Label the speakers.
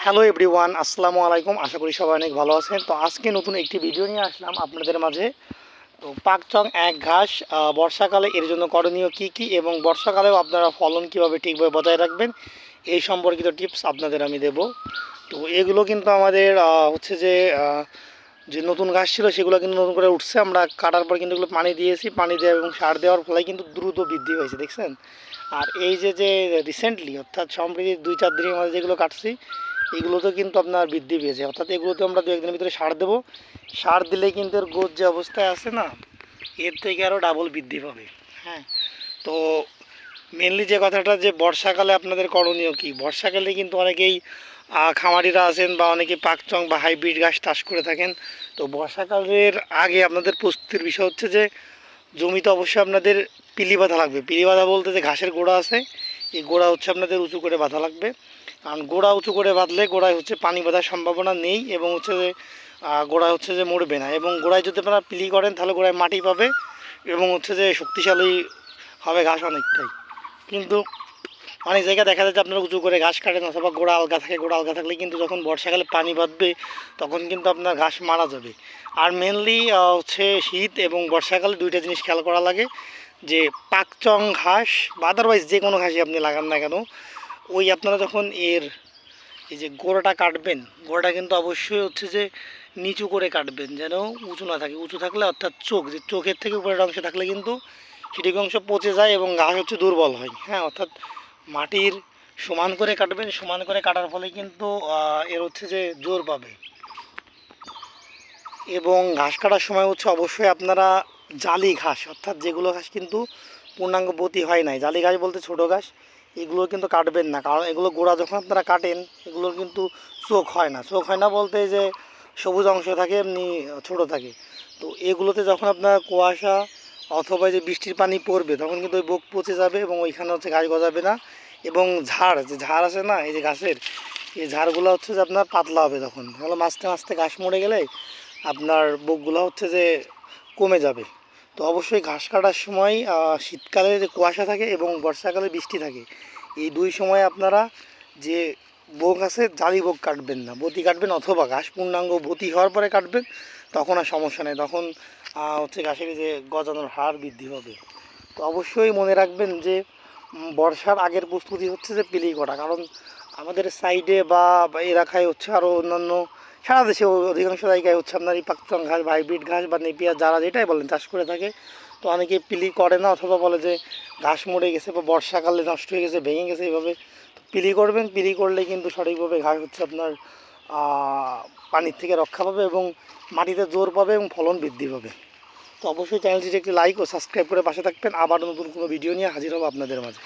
Speaker 1: Hello everyone, আসসালামু আলাইকুম। আশা করি সবাই অনেক ভালো আছেন। তো আজকে নতুন একটি ভিডিও নিয়ে আসলাম আপনাদের মাঝে। তো পাকচং এক ঘাস বর্ষাকালে এর জন্য করণীয় কী কী এবং বর্ষাকালেও আপনারা ফলন কীভাবে ঠিকভাবে বজায় রাখবেন এই সম্পর্কিত টিপস আপনাদের আমি দেব। তো এগুলো কিন্তু আমাদের যে নতুন ঘাস ছিল সেগুলো কিন্তু নতুন করে উঠছে। আমরা কাটার পর কিন্তু এগুলো পানি দিয়েছি, পানি দেওয়া এবং সার দেওয়ার ফলে কিন্তু দ্রুত বৃদ্ধি হয়েছে, দেখছেন। আর এই যে রিসেন্টলি অর্থাৎ সম্প্রতি 2-4 দিনের মধ্যে যেগুলো কাটছি এগুলোতেও কিন্তু আপনার বৃদ্ধি পেয়েছে। অর্থাৎ এগুলোতে আমরা 2-1 দিনের ভিতরে সার দেবো। সার দিলে কিন্তু এর গোছ যে অবস্থায় আছে না, এর থেকে আরও ডাবল বৃদ্ধি পাবে। হ্যাঁ, তো মেনলি যে কথাটা যে বর্ষাকালে আপনাদের করণীয় কী, বর্ষাকালে কিন্তু অনেকেই খামারিরা আছেন বা অনেকে পাকচং বা হাইব্রিড ঘাস চাষ করে থাকেন। তো বর্ষাকালের আগে আপনাদের প্রস্তুতির বিষয় হচ্ছে যে জমিতে অবশ্যই আপনাদের পিলি বাঁধা লাগবে। পিলি বাঁধা বলতে যে ঘাসের গোড়া আছে, এই গোড়া হচ্ছে আপনাদের উঁচু করে বাঁধা লাগবে। কারণ গোড়া উঁচু করে বাঁধলে গোড়ায় হচ্ছে পানি বাঁধার সম্ভাবনা নেই এবং হচ্ছে যে গোড়া হচ্ছে যে মরবে না। এবং গোড়ায় যদি আপনারা পিলি করেন তাহলে গোড়ায় মাটি পাবে এবং হচ্ছে যে শক্তিশালী হবে ঘাস অনেকটাই। কিন্তু অনেক জায়গায় দেখা যায় যে আপনারা উঁচু করে ঘাস কাটেন অথবা গোড়া আলগা থাকে। গোড়া আলগা থাকলে কিন্তু যখন বর্ষাকালে পানি বাঁধবে তখন কিন্তু আপনার ঘাস মারা যাবে। আর মেনলি হচ্ছে শীত এবং বর্ষাকালে দুইটা জিনিস খেয়াল করা লাগে, যে পাকচং ঘাস বা আদারওয়াইজ যে কোনো ঘাসই আপনি লাগান না কেন, ওই আপনারা যখন এই যে গোড়াটা কাটবেন, গোড়াটা কিন্তু অবশ্যই হচ্ছে যে নিচু করে কাটবেন, যেন উঁচু না থাকে। উঁচু থাকলে অর্থাৎ চোখের থেকে উপরের অংশে থাকলে কিন্তু সেটিক অংশ পচে যায় এবং ঘাস হচ্ছে দুর্বল হয়। হ্যাঁ, অর্থাৎ মাটির সমান করে কাটবেন। সমান করে কাটার ফলে কিন্তু এর হচ্ছে যে জোর পাবে। এবং ঘাস কাটার সময় হচ্ছে অবশ্যই আপনারা জালি ঘাস, অর্থাৎ যেগুলো ঘাস কিন্তু পূর্ণাঙ্গ বতি হয় নাই, জালি ঘাস বলতে ছোটো ঘাস, এগুলো কিন্তু কাটবেন না। কারণ এগুলো গোড়া যখন আপনারা কাটেন এগুলোর কিন্তু চোখ হয় না। চোখ হয় না বলতে যে সবুজ অংশ থাকে এমনি ছোট থাকে। তো এগুলোতে যখন আপনার কুয়াশা অথবা যে বৃষ্টির পানি পড়বে তখন কিন্তু ওই বোক পচে যাবে এবং ওইখানে হচ্ছে ঘাস গজাবে না। এবং ঝাড় আছে না এই যে ঘাসের, এই ঝাড়গুলো হচ্ছে যে আপনার পাতলা হবে। তখন তাহলে মাঝতে মাঝতে ঘাস মরে গেলে আপনার বোকগুলো হচ্ছে যে কমে যাবে। তো অবশ্যই ঘাস কাটার সময় শীতকালে যে কুয়াশা থাকে এবং বর্ষাকালে বৃষ্টি থাকে, এই দুই সময় আপনারা যে বোক আছে জালি বোক কাটবেন না, বতি কাটবেন অথবা ঘাস পূর্ণাঙ্গ বতি হওয়ার পরে কাটবেন। তখন আর সমস্যা নেই, তখন হচ্ছে ঘাসের যে গজানোর হার বৃদ্ধি হবে। তো অবশ্যই মনে রাখবেন যে বর্ষার আগের প্রস্তুতি হচ্ছে যে পিলি করা। কারণ আমাদের সাইডে বা এলাকায় হচ্ছে আরও অন্যান্য সারা দেশে অধিকাংশ জায়গায় হচ্ছে আপনার এই পাকচং ঘাস বা হাইব্রিড ঘাস বা নেপিয়ার যারা যেটাই বলেন চাষ করে থাকে। তো অনেকে পিলি করে না অথবা বলে যে ঘাস মরে গেছে বা বর্ষাকালে নষ্ট হয়ে গেছে, ভেঙে গেছে এইভাবে। তো পিলি করবেন, পিলি করলে কিন্তু সঠিকভাবে ঘাস হচ্ছে আপনার পানির থেকে রক্ষা পাবে এবং মাটিতে জোর পাবে এবং ফলন বৃদ্ধি পাবে। তো অবশ্যই চ্যানেলটিতে একটি লাইক ও সাবস্ক্রাইব করে পাশে থাকবেন। আবার নতুন কোনো ভিডিও নিয়ে হাজির হবো আপনাদের মাঝে।